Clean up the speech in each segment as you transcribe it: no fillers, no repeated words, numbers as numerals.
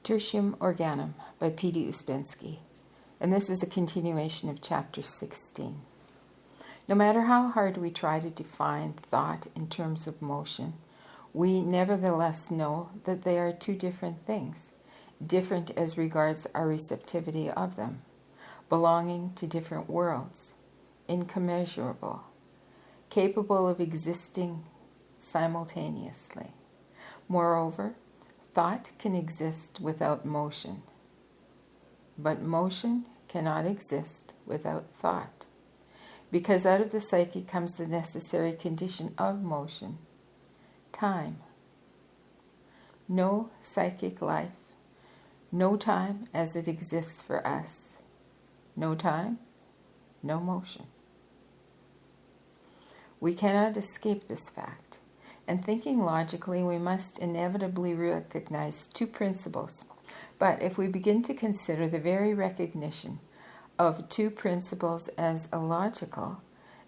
Tertium Organum by Pavel D. Ouspensky, and this is a continuation of chapter 16. No matter how hard we try to define thought in terms of motion, we nevertheless know that they are two different things, different as regards our receptivity of them, belonging to different worlds, incommensurable, capable of existing simultaneously. Moreover, thought can exist without motion, but motion cannot exist without thought, because out of the psyche comes the necessary condition of motion, time. No psychic life, no time as it exists for us. No time, no motion. We cannot escape this fact. And thinking logically, we must inevitably recognize two principles. But if we begin to consider the very recognition of two principles as illogical,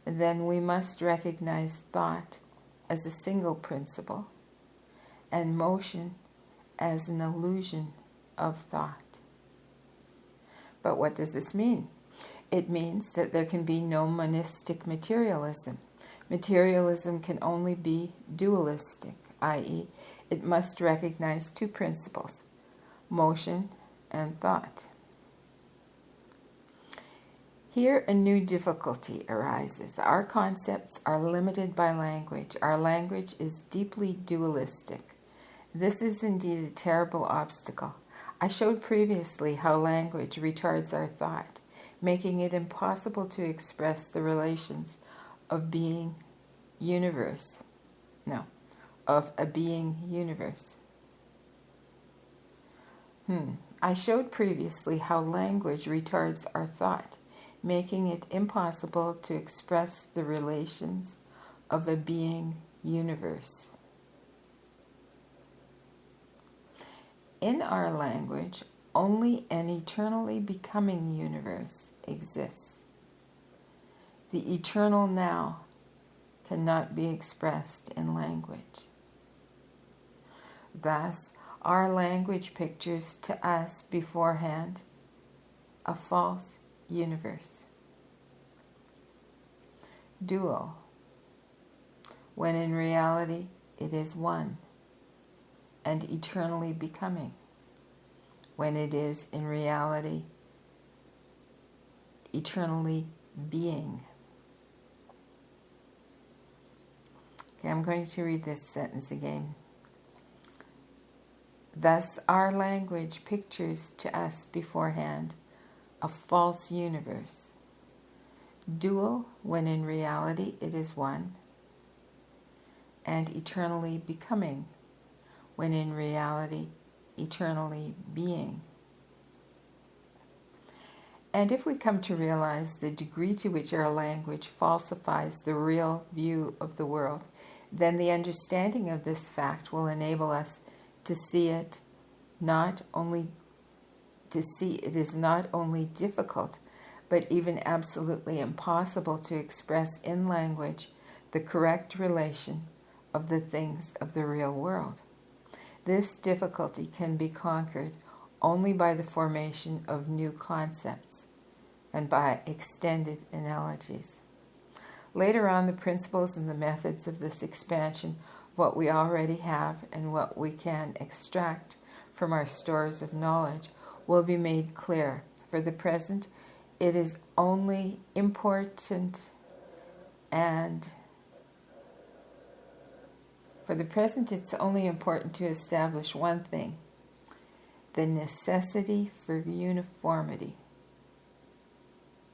then we must recognize thought as a single principle and motion as an illusion of thought. But what does this mean? It means that there can be no monistic materialism. Materialism can only be dualistic, i.e., it must recognize two principles, motion and thought. Here a new difficulty arises. Our concepts are limited by language. Our language is deeply dualistic. This is indeed a terrible obstacle. I showed previously how language retards our thought, making it impossible to express the relations of a being universe. I showed previously how language retards our thought, making it impossible to express the relations of a being universe. In our language, only an eternally becoming universe exists. The eternal now cannot be expressed in language. Thus, our language pictures to us beforehand a false universe. Dual, when in reality it is one, and eternally becoming, when it is in reality eternally being. Okay, I'm going to read this sentence again. Thus, our language pictures to us beforehand a false universe, dual when in reality it is one, and eternally becoming when in reality eternally being. And if we come to realize the degree to which our language falsifies the real view of the world, then the understanding of this fact will enable us to see it is not only difficult, but even absolutely impossible to express in language the correct relation of the things of the real world. This difficulty can be conquered only by the formation of new concepts and by extended analogies. Later on, the principles and the methods of this expansion of what we already have and what we can extract from our stores of knowledge will be made clear. For the present, it is only important to establish one thing: the necessity for uniformity.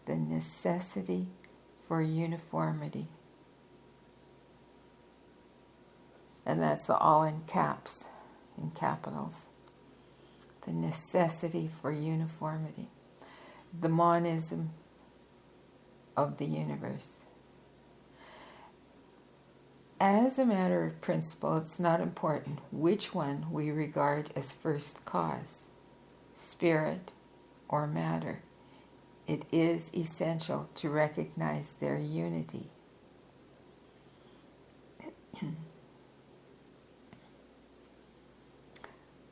The necessity for uniformity. And that's all in caps, in capitals. The necessity for uniformity. The monism of the universe. As a matter of principle, it's not important which one we regard as first cause, spirit or matter. It is essential to recognize their unity.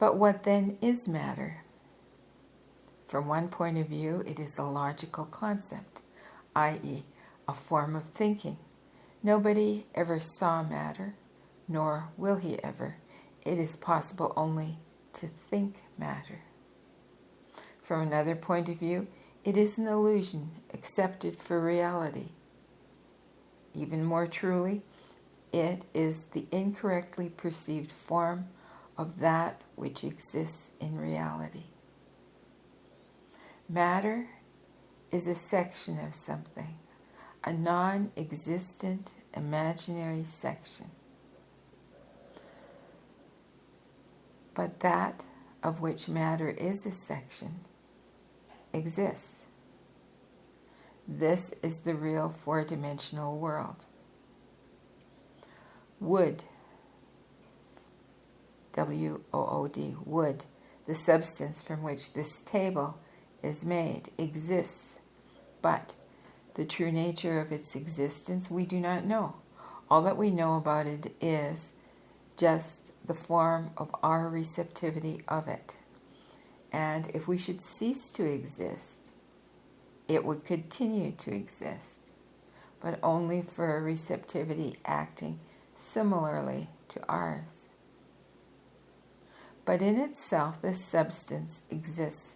But what then is matter? From one point of view, it is a logical concept, i.e., a form of thinking. Nobody ever saw matter, nor will he ever. It is possible only to think matter. From another point of view, it is an illusion accepted for reality. Even more truly, it is the incorrectly perceived form of that which exists in reality. Matter is a section of something, a non-existent imaginary section. But that of which matter is a section exists. This is the real four-dimensional world. Wood, W-O-O-D, wood, the substance from which this table is made, exists, but the true nature of its existence we do not know. All that we know about it is just the form of our receptivity of it. And if we should cease to exist, it would continue to exist, but only for a receptivity acting similarly to ours. But in itself, this substance exists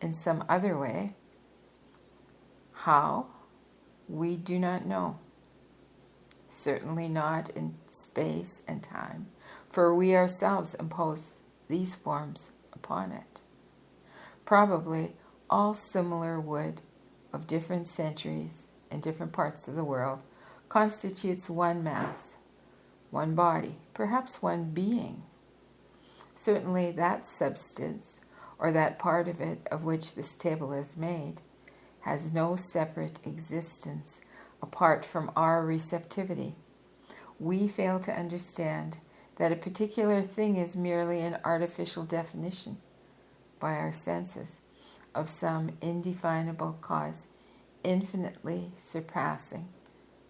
in some other way. How? We do not know. Certainly not in space and time, for we ourselves impose these forms upon it. Probably all similar wood of different centuries in different parts of the world constitutes one mass, one body, perhaps one being. Certainly that substance, or that part of it of which this table is made, has no separate existence apart from our receptivity. We fail to understand that a particular thing is merely an artificial definition by our senses of some indefinable cause infinitely surpassing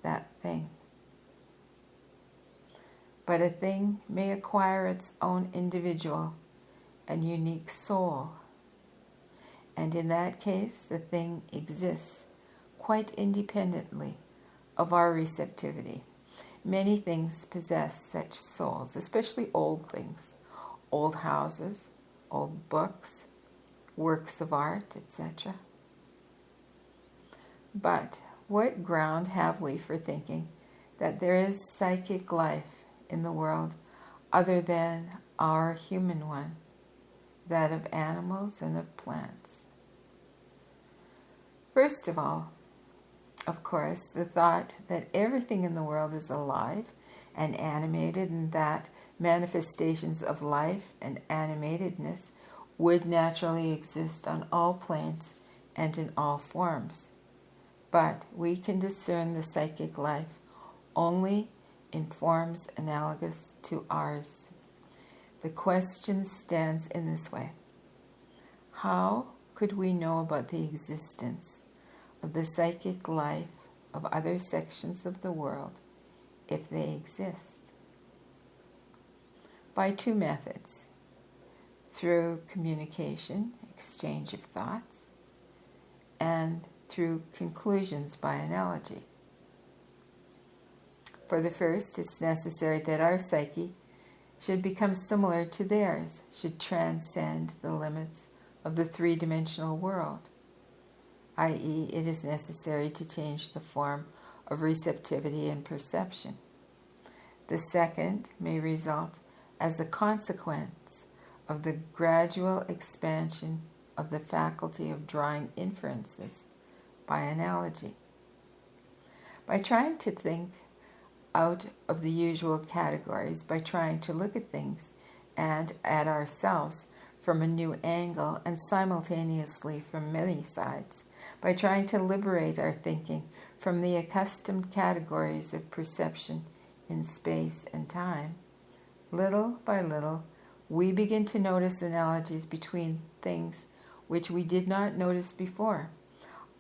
that thing. But a thing may acquire its own individual and unique soul, and in that case the thing exists quite independently of our receptivity. Many things possess such souls, especially old things, old houses, old books, works of art, etc. But what ground have we for thinking that there is psychic life in the world other than our human one, that of animals and of plants? First of all, of course, the thought that everything in the world is alive and animated, and that manifestations of life and animatedness would naturally exist on all planes and in all forms. But we can discern the psychic life only in forms analogous to ours. The question stands in this way: how could we know about the existence of the psychic life of other sections of the world if they exist? By two methods: through communication, exchange of thoughts, and through conclusions by analogy. For the first, it's necessary that our psyche should become similar to theirs, should transcend the limits of the three-dimensional world, i.e., it is necessary to change the form of receptivity and perception. The second may result as a consequence of the gradual expansion of the faculty of drawing inferences by analogy. By trying to think out of the usual categories, by trying to look at things and at ourselves from a new angle and simultaneously from many sides, by trying to liberate our thinking from the accustomed categories of perception in space and time, little by little we begin to notice analogies between things which we did not notice before.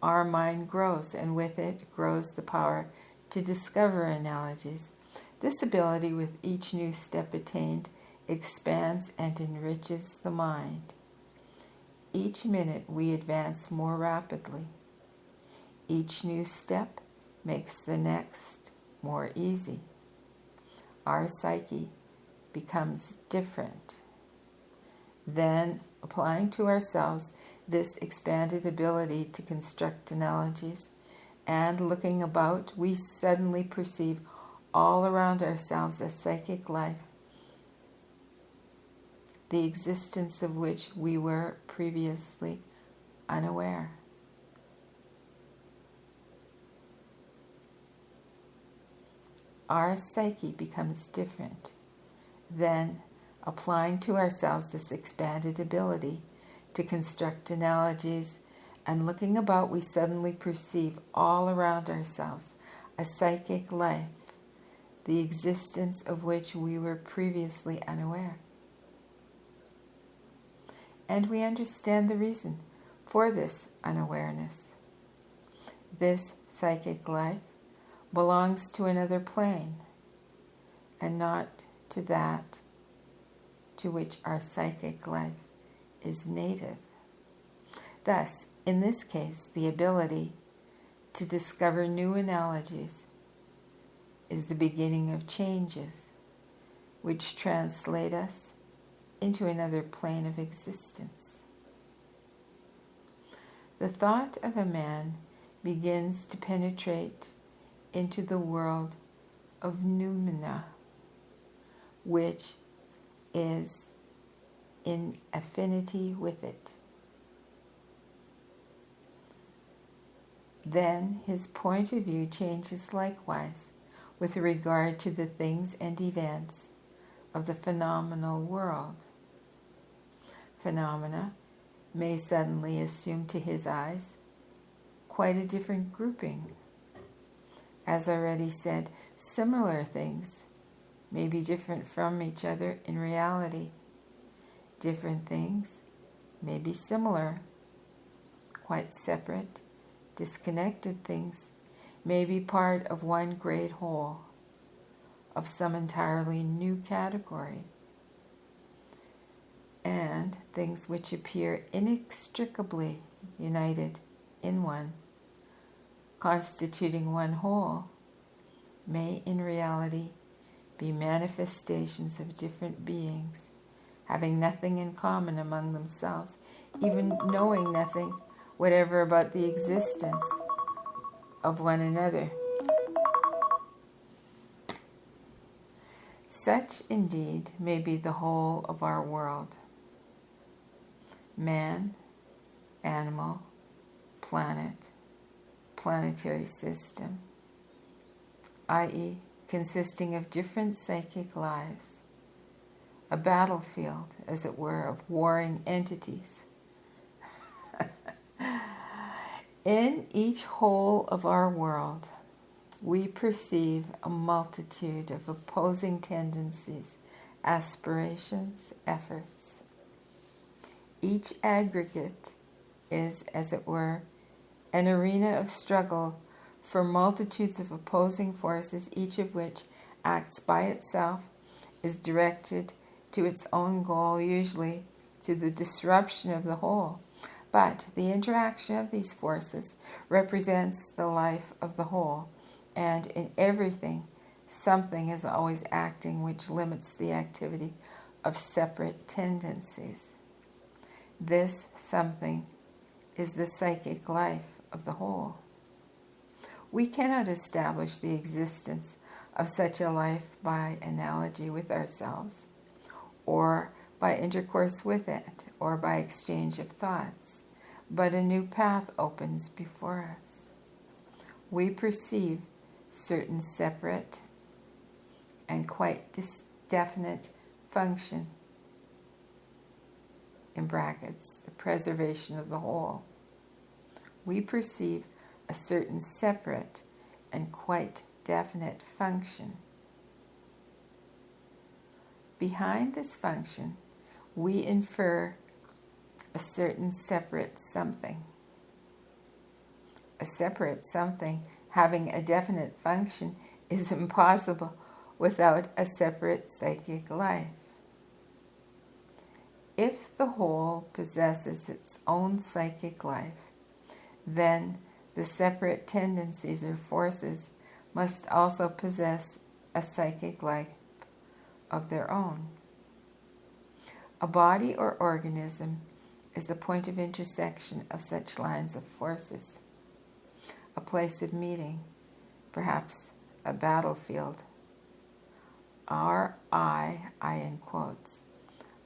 Our mind grows, and with it grows the power to discover analogies. This ability, with each new step attained, expands and enriches the mind. Each minute we advance more rapidly. Each new step makes the next more easy. Our psyche becomes different. Then, applying to ourselves this expanded ability to construct analogies and looking about, we suddenly perceive all around ourselves a psychic life, the existence of which we were previously unaware. Our psyche becomes different. Then, applying to ourselves this expanded ability to construct analogies and looking about, we suddenly perceive all around ourselves a psychic life, the existence of which we were previously unaware. And we understand the reason for this unawareness. This psychic life belongs to another plane and not to that to which our psychic life is native. Thus, in this case, the ability to discover new analogies is the beginning of changes which translate us into another plane of existence. The thought of a man begins to penetrate into the world of noumena, which is in affinity with it. Then his point of view changes likewise with regard to the things and events of the phenomenal world. Phenomena may suddenly assume to his eyes quite a different grouping. As already said, similar things may be different from each other in reality. Different things may be similar. Quite separate, disconnected things may be part of one great whole, of some entirely new category. And things which appear inextricably united in one, constituting one whole, may in reality be manifestations of different beings, having nothing in common among themselves, even knowing nothing whatever about the existence of one another. Such, indeed, may be the whole of our world. Man, animal, planet, planetary system, i.e., consisting of different psychic lives, a battlefield, as it were, of warring entities. In each whole of our world, we perceive a multitude of opposing tendencies, aspirations, efforts. Each aggregate is, as it were, an arena of struggle for multitudes of opposing forces, each of which acts by itself, is directed to its own goal, usually to the disruption of the whole. But the interaction of these forces represents the life of the whole, and in everything, something is always acting which limits the activity of separate tendencies. This something is the psychic life of the whole. We cannot establish the existence of such a life by analogy with ourselves, or by intercourse with it, or by exchange of thoughts, but a new path opens before us. We perceive certain separate and quite definite function, in brackets, the preservation of the whole. We perceive a certain separate and quite definite function. Behind this function, we infer a certain separate something. A separate something having a definite function is impossible without a separate psychic life. If the whole possesses its own psychic life, then the separate tendencies or forces must also possess a psychic life of their own. A body or organism is the point of intersection of such lines of forces, a place of meeting, perhaps a battlefield. Our I in quotes,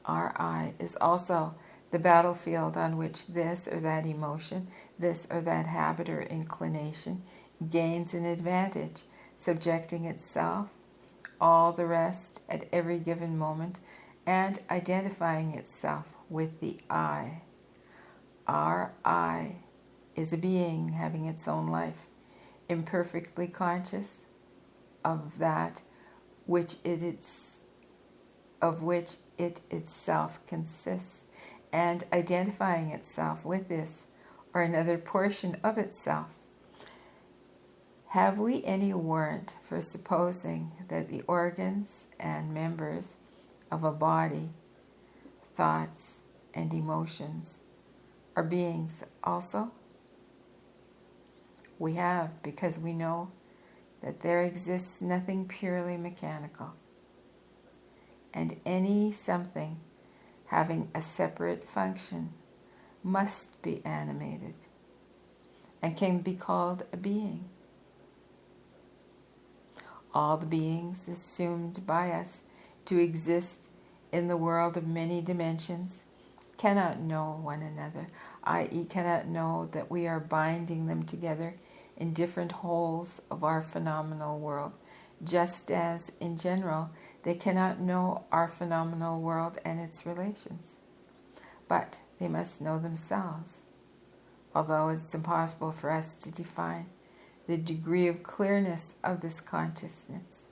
our I is also the battlefield on which this or that emotion, this or that habit or inclination gains an advantage, subjecting itself, all the rest at every given moment, and identifying itself with the I. Our I is a being having its own life, imperfectly conscious of that of which it itself consists, and identifying itself with this or another portion of itself. Have we any warrant for supposing that the organs and members of a body, thoughts and emotions, are beings also? We have, because we know that there exists nothing purely mechanical, and any something having a separate function must be animated and can be called a being. All the beings assumed by us to exist in the world of many dimensions cannot know one another, i.e. cannot know that we are binding them together in different wholes of our phenomenal world, just as, in general, they cannot know our phenomenal world and its relations. But they must know themselves, although it's impossible for us to define the degree of clearness of this consciousness.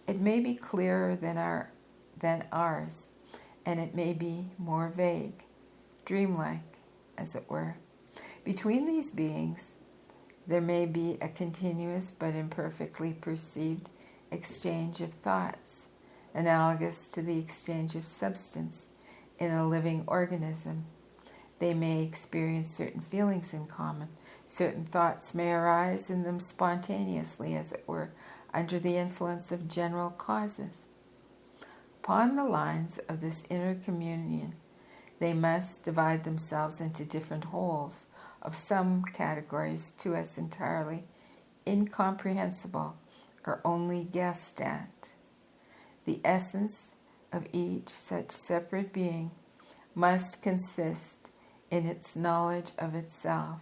It may be clearer than ours, and it may be more vague, dreamlike, as it were. Between these beings, there may be a continuous but imperfectly perceived exchange of thoughts, analogous to the exchange of substance in a living organism. They may experience certain feelings in common. Certain thoughts may arise in them spontaneously, as it were, under the influence of general causes. Upon the lines of this inner communion, they must divide themselves into different wholes of some categories to us entirely incomprehensible or only guessed at. The essence of each such separate being must consist in its knowledge of itself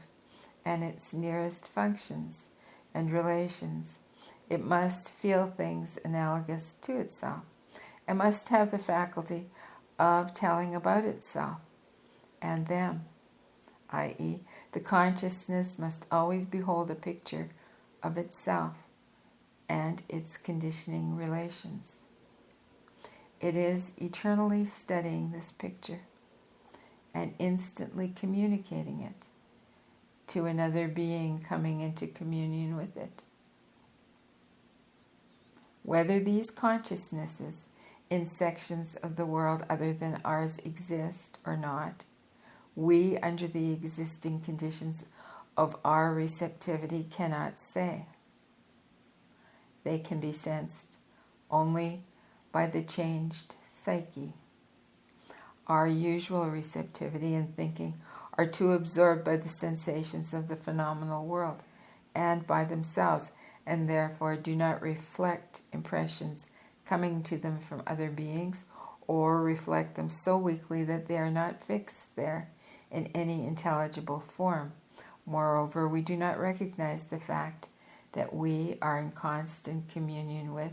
and its nearest functions and relations. It must feel things analogous to itself, and must have the faculty of telling about itself and them, i.e., the consciousness must always behold a picture of itself and its conditioning relations. It is eternally studying this picture and instantly communicating it to another being coming into communion with it. Whether these consciousnesses in sections of the world other than ours exist or not, we, under the existing conditions of our receptivity, cannot say. They can be sensed only by the changed psyche. Our usual receptivity and thinking are too absorbed by the sensations of the phenomenal world and by themselves, and therefore do not reflect impressions coming to them from other beings, or reflect them so weakly that they are not fixed there in any intelligible form. Moreover, we do not recognize the fact that we are in constant communion with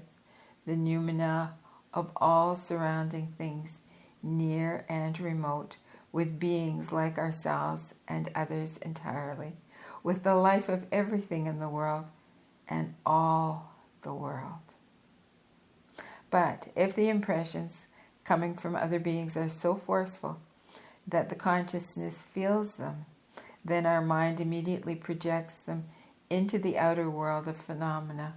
the noumena of all surrounding things, near and remote, with beings like ourselves and others entirely, with the life of everything in the world and all the world. But if the impressions coming from other beings are so forceful that the consciousness feels them, then our mind immediately projects them into the outer world of phenomena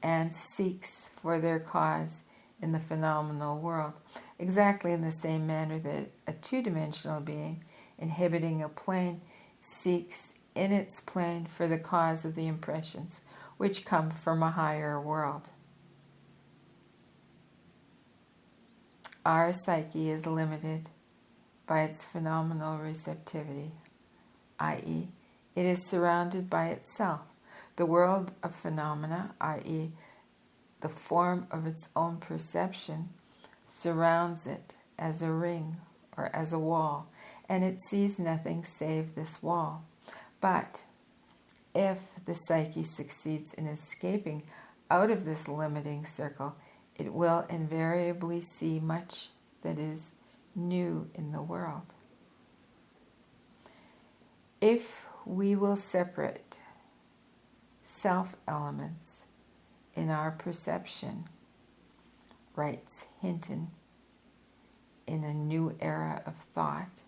and seeks for their cause in the phenomenal world, exactly in the same manner that a two-dimensional being inhabiting a plane seeks in its plane for the cause of the impressions which come from a higher world. Our psyche is limited by its phenomenal receptivity, i.e., it is surrounded by itself. The world of phenomena, i.e., the form of its own perception, surrounds it as a ring or as a wall, and it sees nothing save this wall. But if the psyche succeeds in escaping out of this limiting circle, it will invariably see much that is new in the world. If we will separate self-elements in our perception, writes Hinton in A New Era of Thought,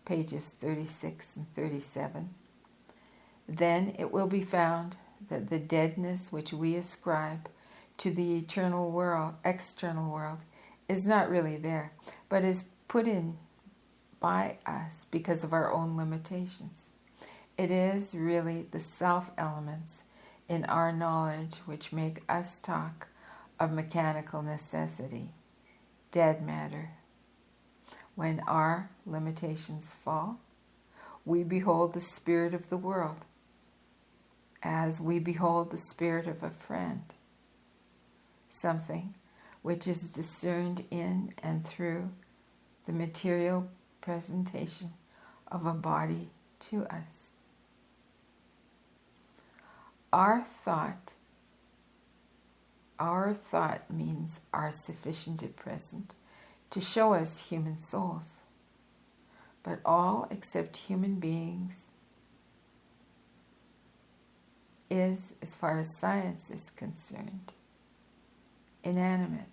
pages 36 and 37, then it will be found that the deadness which we ascribe to the external world, is not really there, but is put in by us because of our own limitations. It is really the self-elements in our knowledge which make us talk of mechanical necessity, dead matter. When our limitations fall, we behold the spirit of the world as we behold the spirit of a friend, something which is discerned in and through the material presentation of a body to us. Our thought means our sufficient at present to show us human souls, but all except human beings is, as far as science is concerned, inanimate.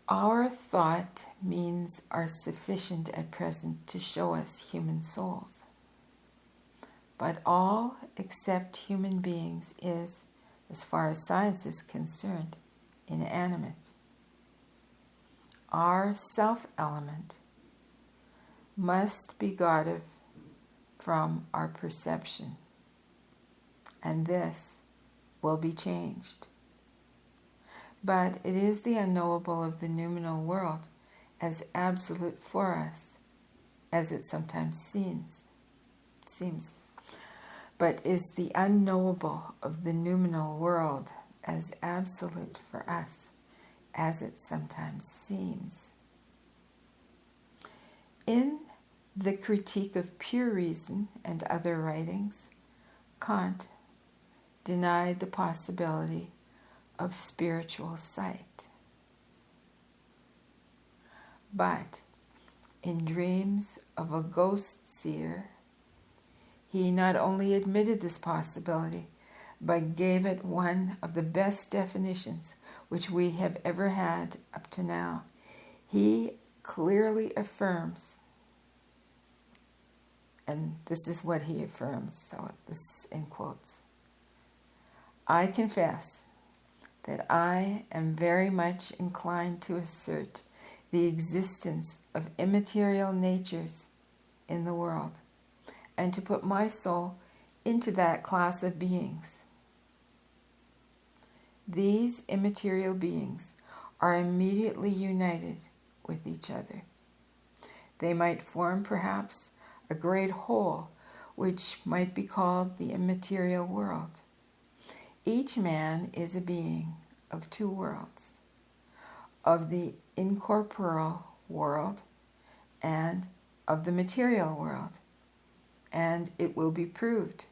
Our thought means are sufficient at present to show us human souls, but all except human beings is, as far as science is concerned, inanimate. Our self-element must be got from our perception, and this will be changed. But it is the unknowable of the noumenal world as absolute for us, as it sometimes seems. But is the unknowable of the noumenal world as absolute for us, as it sometimes seems. In the Critique of Pure Reason and other writings, Kant denied the possibility of spiritual sight. But in Dreams of a Ghost Seer, he not only admitted this possibility, but gave it one of the best definitions which we have ever had up to now. He clearly affirms, and this is what he affirms, so this is in quotes, "I confess that I am very much inclined to assert the existence of immaterial natures in the world, and to put my soul into that class of beings. These immaterial beings are immediately united with each other. They might form perhaps a great whole which might be called the immaterial world. Each man is a being of two worlds, of the incorporeal world and of the material world, and it will be proved,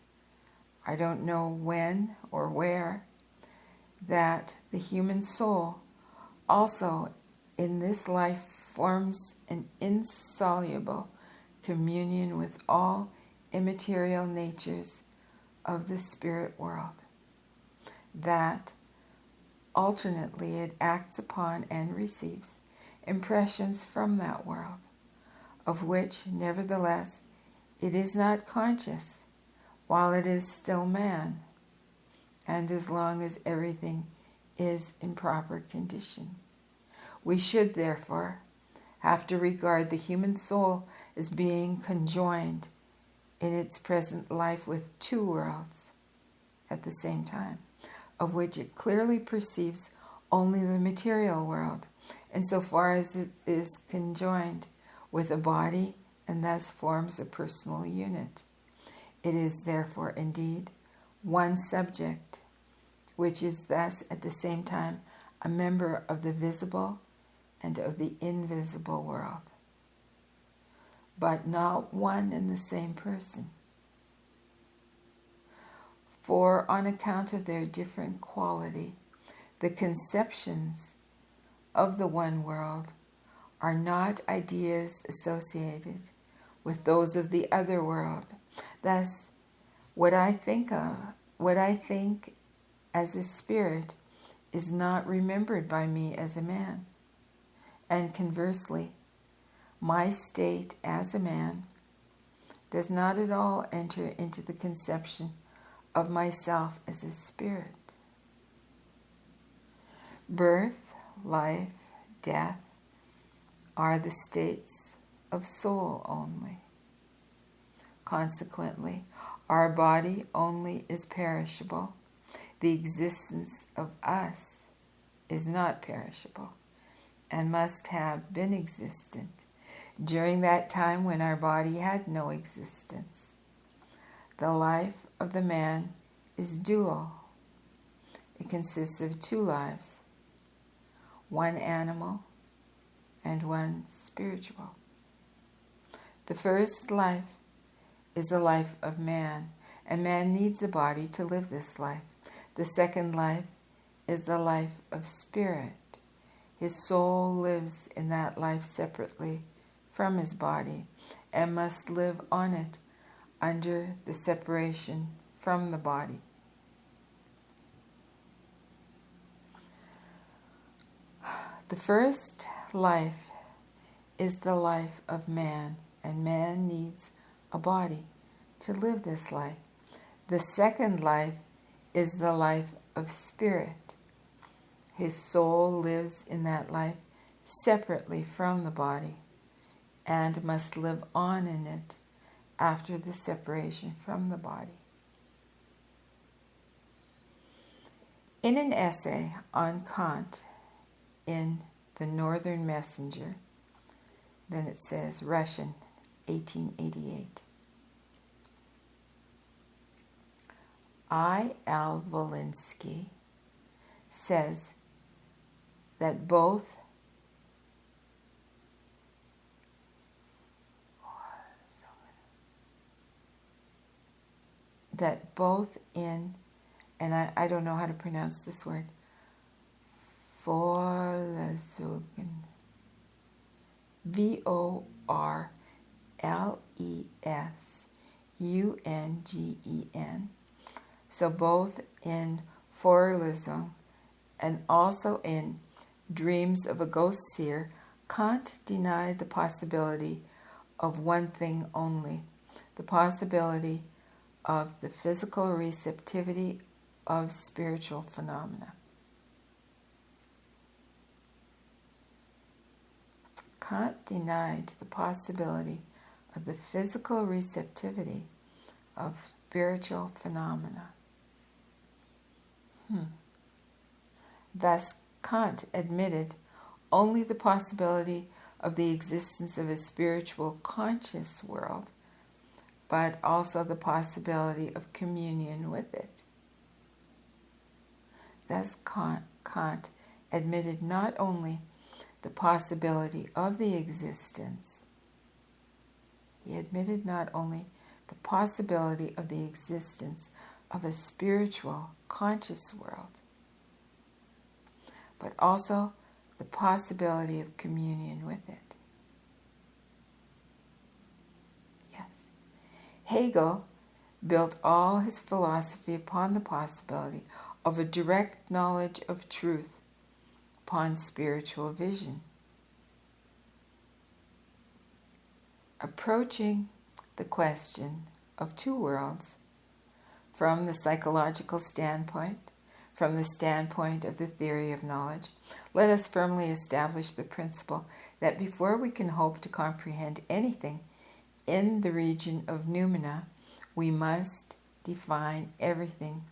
I don't know when or where, that the human soul also in this life forms an insoluble communion with all immaterial natures of the spirit world, that alternately it acts upon and receives impressions from that world, of which nevertheless it is not conscious, while it is still man, and as long as everything is in proper condition. We should, therefore, have to regard the human soul as being conjoined in its present life with two worlds at the same time, of which it clearly perceives only the material world, insofar as it is conjoined with a body and thus forms a personal unit. It is therefore indeed one subject, which is thus at the same time a member of the visible and of the invisible world, but not one and the same person. For on account of their different quality, the conceptions of the one world are not ideas associated with those of the other world. Thus, what I think as a spirit is not remembered by me as a man. And conversely, my state as a man does not at all enter into the conception of myself as a spirit. Birth, life, death are the states of soul only. Consequently, our body only is perishable. The existence of us is not perishable, and must have been existent during that time when our body had no existence. The life of the man is dual. It consists of two lives, one animal and one spiritual. The first life is the life of man, and man needs a body to live this life. The second life is the life of spirit. His soul lives in that life separately from his body and must live on it under the separation from the body. The first life is the life of man, and man needs a body to live this life. The second life is the life of spirit. His soul lives in that life separately from the body and must live on in it after the separation from the body. In an essay on Kant in The Northern Messenger, then it says, Russian, 1888. I.L. Volinsky says that both in, and I don't know how to pronounce this word, Vorlesungen, Vorlesungen, so both in Vorlesung and also in Dreams of a Ghost Seer, Kant denied the possibility of one thing only, the possibility of the physical receptivity of spiritual phenomena. Kant denied the possibility of the physical receptivity of spiritual phenomena. Thus, Kant admitted only the possibility of the existence of a spiritual conscious world, but also the possibility of communion with it. Thus, Kant admitted not only the possibility of the existence, he admitted not only the possibility of the existence of a spiritual conscious world, but also the possibility of communion with it. Yes. Hegel built all his philosophy upon the possibility of a direct knowledge of truth, upon spiritual vision. Approaching the question of two worlds, from the psychological standpoint, from the standpoint of the theory of knowledge, let us firmly establish the principle that before we can hope to comprehend anything in the region of noumena, we must define everything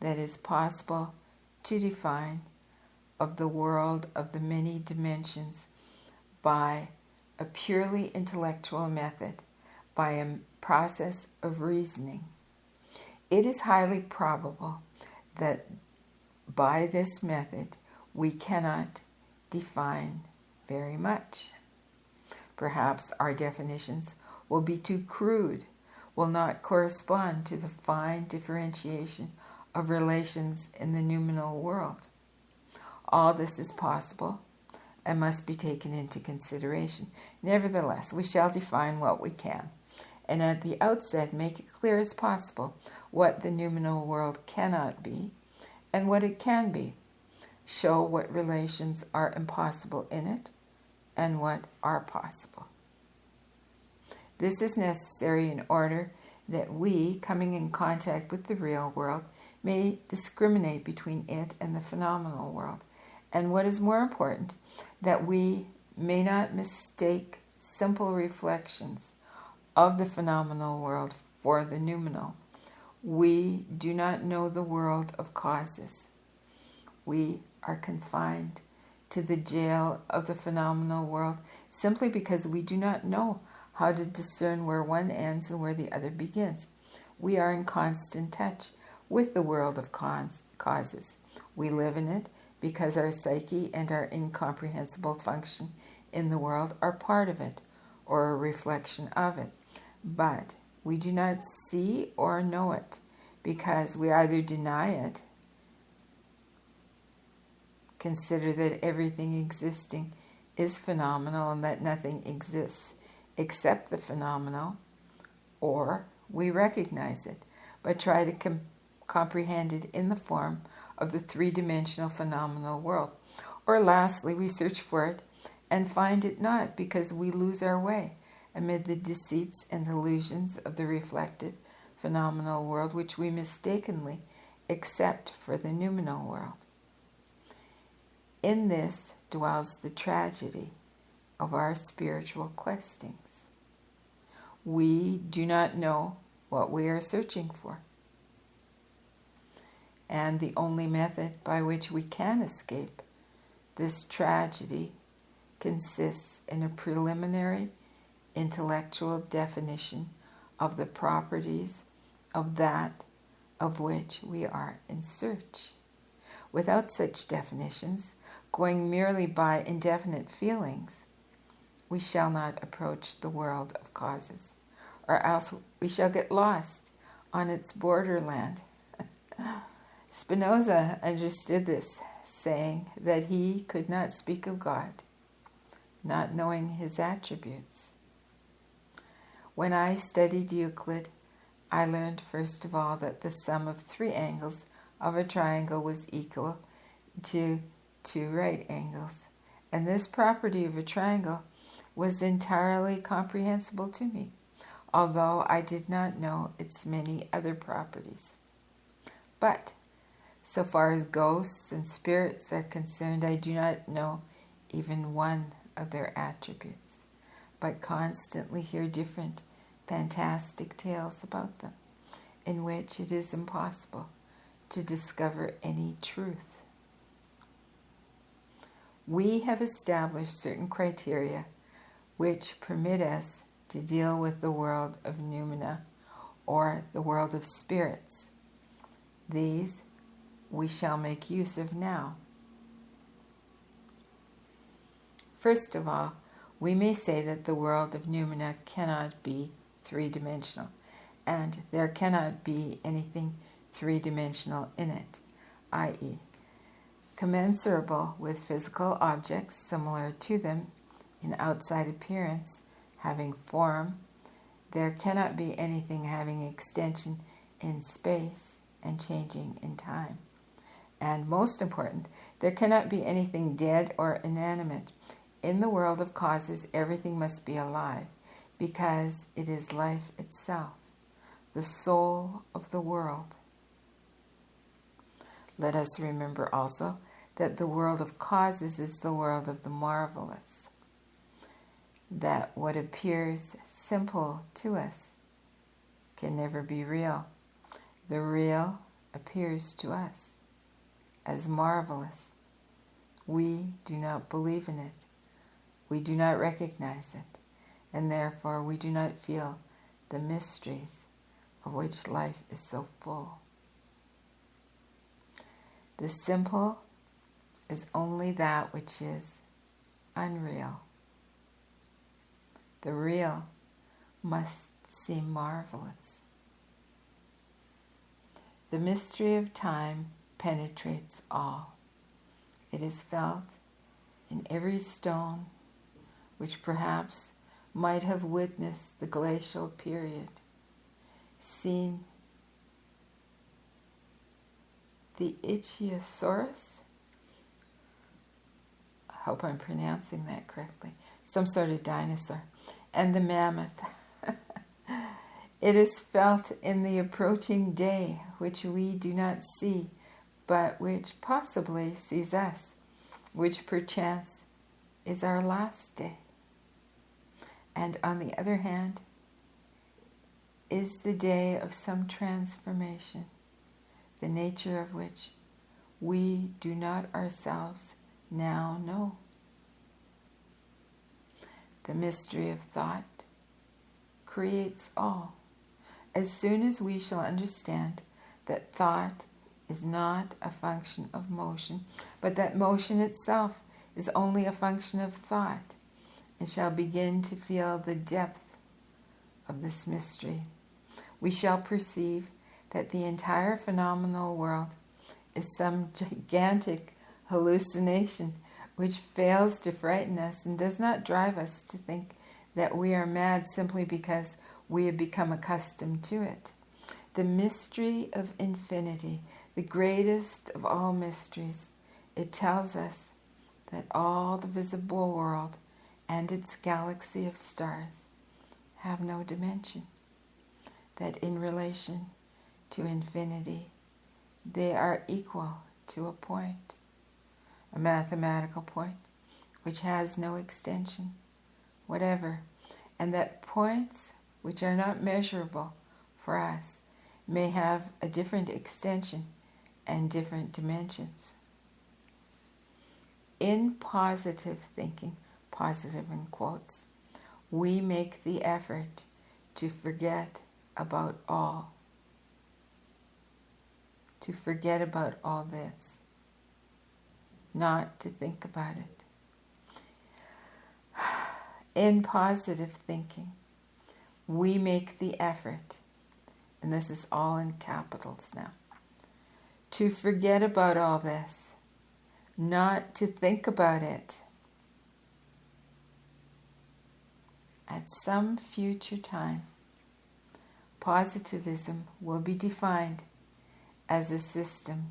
that is possible to define of the world of the many dimensions by a purely intellectual method, by a process of reasoning. It is highly probable that by this method we cannot define very much. Perhaps our definitions will be too crude, will not correspond to the fine differentiation of relations in the noumenal world. All this is possible and must be taken into consideration. Nevertheless, we shall define what we can, and at the outset make it clear as possible what the noumenal world cannot be and what it can be, show what relations are impossible in it and what are possible. This is necessary in order that we, coming in contact with the real world, may discriminate between it and the phenomenal world, and what is more important, that we may not mistake simple reflections of the phenomenal world for the noumenal. We do not know the world of causes. We are confined to the jail of the phenomenal world simply because we do not know how to discern where one ends and where the other begins. We are in constant touch with the world of causes. We live in it because our psyche and our incomprehensible function in the world are part of it, or a reflection of it. But we do not see or know it because we either deny it, consider that everything existing is phenomenal and that nothing exists except the phenomenal, or we recognize it, but try to comprehend it in the form of the three-dimensional phenomenal world. Or lastly, we search for it and find it not because we lose our way amid the deceits and illusions of the reflected phenomenal world, which we mistakenly accept for the noumenal world. In this dwells the tragedy of our spiritual questings. We do not know what we are searching for. And the only method by which we can escape this tragedy consists in a preliminary intellectual definition of the properties of that of which we are in search. Without such definitions, going merely by indefinite feelings, we shall not approach the world of causes, or else we shall get lost on its borderland. Spinoza understood this, saying that he could not speak of God, not knowing his attributes. When I studied Euclid, I learned first of all that the sum of 3 angles of a triangle was equal to 2 right angles, and this property of a triangle was entirely comprehensible to me, although I did not know its many other properties. But so far as ghosts and spirits are concerned, I do not know even one of their attributes, but constantly hear different fantastic tales about them, in which it is impossible to discover any truth. We have established certain criteria which permit us to deal with the world of noumena, or the world of spirits. These we shall make use of now. First of all, we may say that the world of noumena cannot be 3-dimensional, and there cannot be anything 3-dimensional in it, i.e., commensurable with physical objects similar to them in outside appearance, having form. There cannot be anything having extension in space and changing in time. And most important, there cannot be anything dead or inanimate. In the world of causes, everything must be alive, because it is life itself, the soul of the world. Let us remember also that the world of causes is the world of the marvelous, that what appears simple to us can never be real. The real appears to us as marvelous. We do not believe in it. We do not recognize it, and therefore we do not feel the mysteries of which life is so full. The simple is only that which is unreal. The real must seem marvelous. The mystery of time penetrates all. It is felt in every stone which perhaps might have witnessed the glacial period, seen the Ichthyosaurus, I hope I'm pronouncing that correctly, some sort of dinosaur, and the mammoth. It is felt in the approaching day, which we do not see, but which possibly sees us, which perchance is our last day. And on the other hand, is the day of some transformation, the nature of which we do not ourselves now know. The mystery of thought creates all. As soon as we shall understand that thought is not a function of motion, but that motion itself is only a function of thought, and shall begin to feel the depth of this mystery, we shall perceive that the entire phenomenal world is some gigantic hallucination which fails to frighten us and does not drive us to think that we are mad simply because we have become accustomed to it. The mystery of infinity, the greatest of all mysteries, it tells us that all the visible world and its galaxy of stars have no dimension, that in relation to infinity they are equal to a point, a mathematical point which has no extension whatever, and that points which are not measurable for us may have a different extension and different dimensions. In positive thinking, positive in quotes, we make the effort to forget about all. To forget about all this. Not to think about it. In positive thinking, we make the effort, and this is all in capitals now, to forget about all this, not to think about it. At some future time, positivism will be defined as a system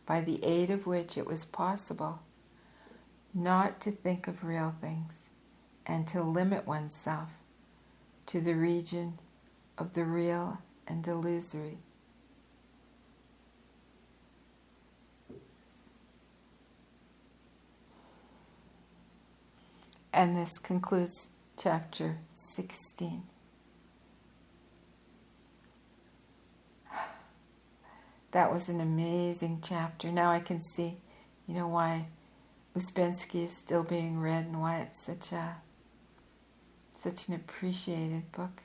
by the aid of which it was possible not to think of real things and to limit oneself to the region of the real and illusory. And this concludes chapter 16. That was an amazing chapter. Now I can see, why Ouspensky is still being read and why it's such an appreciated book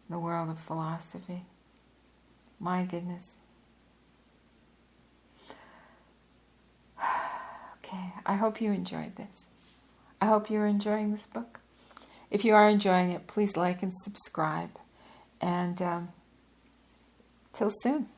in the world of philosophy. My goodness. Okay, I hope you enjoyed this. I hope you're enjoying this book. If you are enjoying it, please like and subscribe. And till soon.